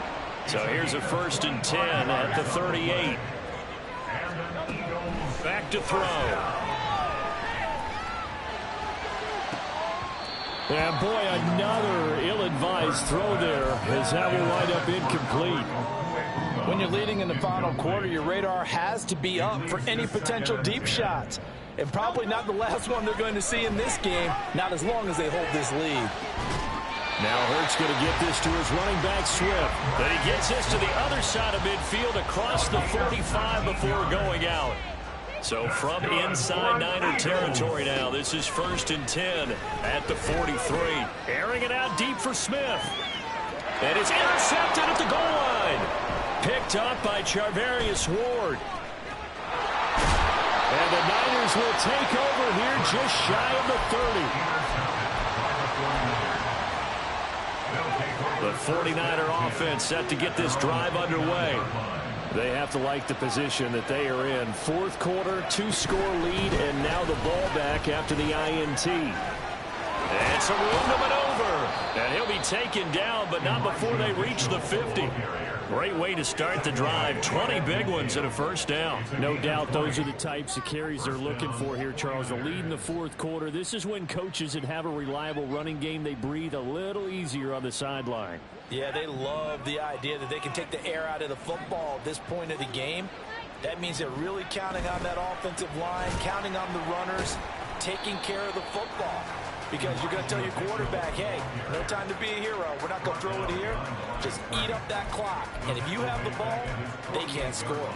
So here's a 1st and 10 at the 38. Back to throw. And boy, another ill-advised throw there, as that will wind up incomplete. When you're leading in the final quarter, your radar has to be up for any potential deep shots. And probably not the last one they're going to see in this game, not as long as they hold this lead. Now Hurts going to get this to his running back, Swift. But he gets this to the other side of midfield across the 45 before going out. So from inside Niner territory now, this is 1st and 10 at the 43. Airing it out deep for Smith. And it's intercepted at the goal line. Picked up by Charvarius Ward. And the Niners will take over here just shy of the 30. The 49er offense set to get this drive underway. They have to like the position that they are in. 4th quarter, 2-score lead, and now the ball back after the INT. And some room to maneuver. And he'll be taken down, but not before they reach the 50. Great way to start the drive. 20 big ones and a 1st down. No doubt those are the types of carries they're looking for here, Charles. A lead in the 4th quarter. This is when coaches that have a reliable running game, they breathe a little easier on the sideline. Yeah, they love the idea that they can take the air out of the football at this point of the game. That means they're really counting on that offensive line, counting on the runners, taking care of the football. Because you're going to tell your quarterback, hey, no time to be a hero. We're not going to throw it here. Just eat up that clock. And if you have the ball, they can't score.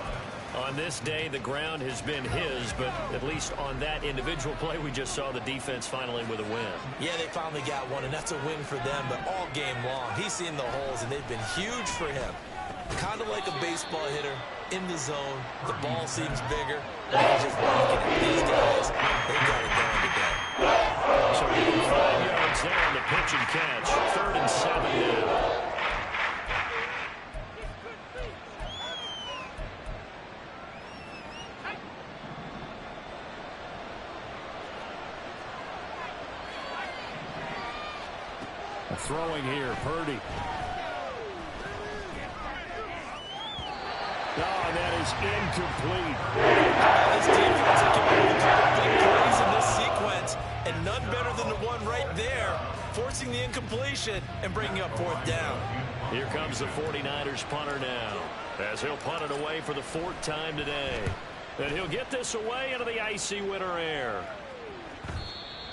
On this day, the ground has been his, but at least on that individual play, we just saw the defense finally with a win. Yeah, they finally got one, and that's a win for them. But all game long, he's seen the holes, and they've been huge for him. Kind of like a baseball hitter in the zone. The ball seems bigger, and he's just blocking it. These guys, they got it going today. So 5 yards there on the pitch and catch. 3rd and 7 now. throwing here. Purdy. Oh, and that is incomplete. This defense can make a couple big plays in this sequence, and none better than the one right there, forcing the incompletion and bringing up 4th down. Here comes the 49ers punter now, as he'll punt it away for the 4th time today. And he'll get this away into the icy winter air.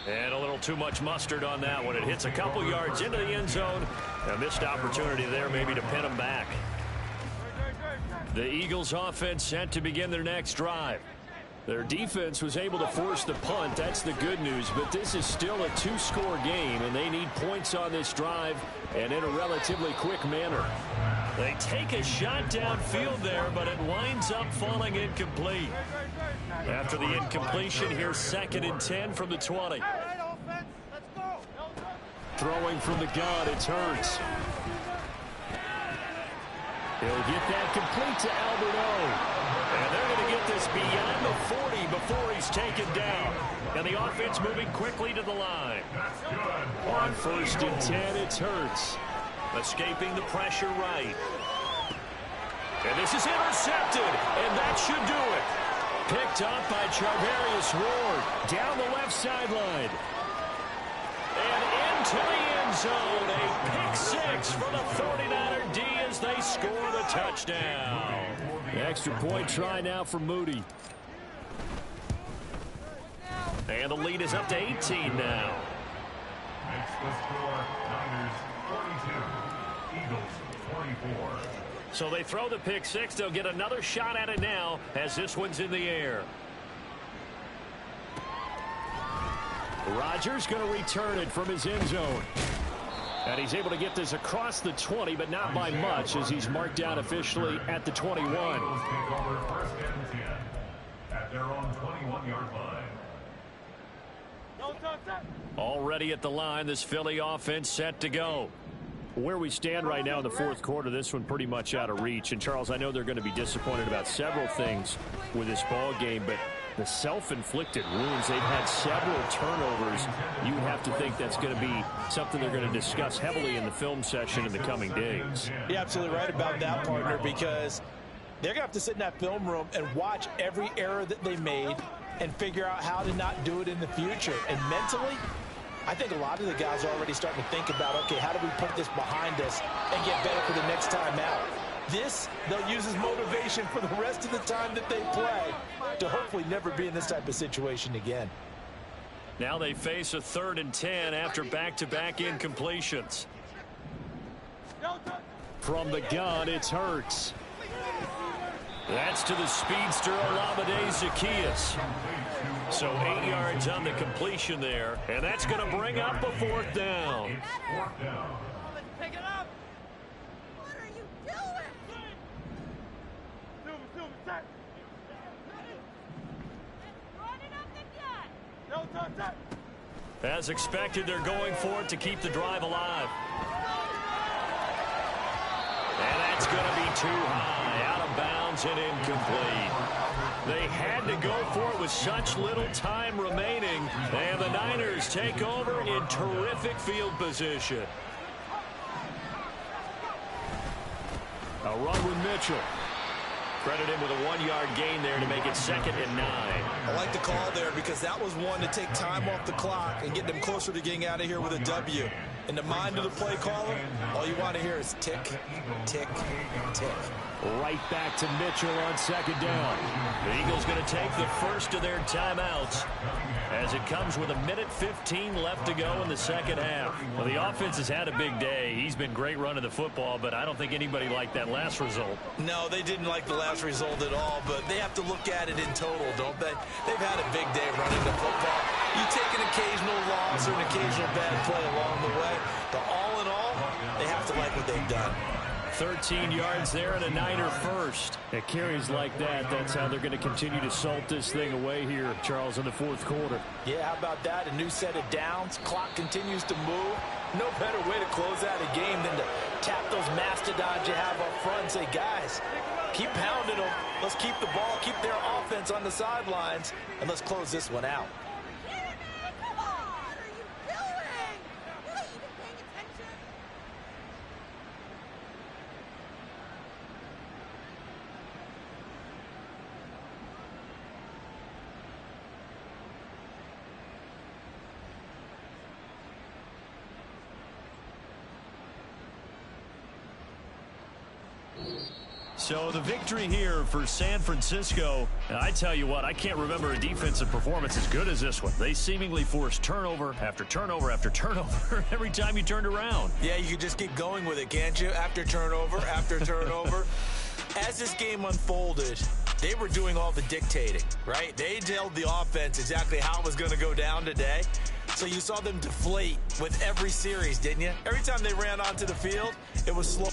And a little too much mustard on that one. It hits a couple yards into the end zone. A missed opportunity there maybe to pin him back. The Eagles offense set to begin their next drive. Their defense was able to force the punt. That's the good news. But this is still a 2-score game, and they need points on this drive and in a relatively quick manner. They take a shot downfield there, but it winds up falling incomplete. After the incompletion, here's 2nd and 10 from the 20. Throwing from the gun, it's Hurts. He'll get that complete to Albert O. And they're going to get this beyond the 40 before he's taken down. And the offense moving quickly to the line. On 1st and 10, it's Hurts. Escaping the pressure right. And this is intercepted. And that should do it. Picked up by Charvarius Ward. Down the left sideline. And into the end zone. A pick 6 for the 49er D as they score the touchdown. The extra point try now for Moody. And the lead is up to 18 now. Makes the score Niners 42, Eagles 24. So they throw the pick 6. They'll get another shot at it now as this one's in the air. Rodgers going to return it from his end zone. And he's able to get this across the 20, but not by much, as he's marked down officially at the 21. Eagles take over 1st and 10 at their own 21-yard line. Already at the line, this Philly offense set to go. Where we stand right now in the 4th quarter, this one pretty much out of reach. And, Charles, I know they're going to be disappointed about several things with this ball game, but the self-inflicted wounds, they've had several turnovers. You have to think that's going to be something they're going to discuss heavily in the film session in the coming days. You're absolutely right about that, partner, because they're going to have to sit in that film room and watch every error that they made and figure out how to not do it in the future. And mentally, I think a lot of the guys are already starting to think about, okay, how do we put this behind us and get better for the next time out? This, they'll use as motivation for the rest of the time that they play to hopefully never be in this type of situation again. Now they face a 3rd and 10 after back-to-back incompletions. From the gun, it's Hurts. That's to the speedster Olamide Zaccheaus. So 8 yards on the completion there, and that's going to bring up a 4th down. Pick it up. What are you doing? Silver, set. Run it up the gut. No touch. As expected, they're going for it to keep the drive alive. And that's going to be too high, out of bounds and incomplete. They had to go for it with such little time remaining, and the Niners take over in terrific field position. A run with Mitchell. Credit him with a 1-yard gain there to make it 2nd and 9. I like the call there because that was one to take time off the clock and get them closer to getting out of here with a W. In the mind of the play caller, all you want to hear is tick, tick, tick. Right back to Mitchell on 2nd down. The Eagles going to take the first of their timeouts as it comes with 1:15 left to go in the 2nd half. Well, the offense has had a big day. He's been great running the football, but I don't think anybody liked that last result. No, they didn't like the last result at all, but they have to look at it in total, don't they? They've had a big day running the football. You take an occasional loss or an occasional bad play along the way, but all in all, they have to like what they've done. 13 yards there and a Niner first. At carries like that, that's how they're going to continue to salt this thing away here, Charles, in the 4th quarter. Yeah, how about that? A new set of downs. Clock continues to move. No better way to close out a game than to tap those mastodons you have up front and say, guys, keep pounding them. Let's keep the ball, keep their offense on the sidelines, and let's close this one out. So the victory here for San Francisco. And I tell you what, I can't remember a defensive performance as good as this one. They seemingly forced turnover after turnover after turnover every time you turned around. Yeah, you can just keep going with it, can't you? After turnover. As this game unfolded, they were doing all the dictating, right? They told the offense exactly how it was going to go down today. So you saw them deflate with every series, didn't you? Every time they ran onto the field, it was slow.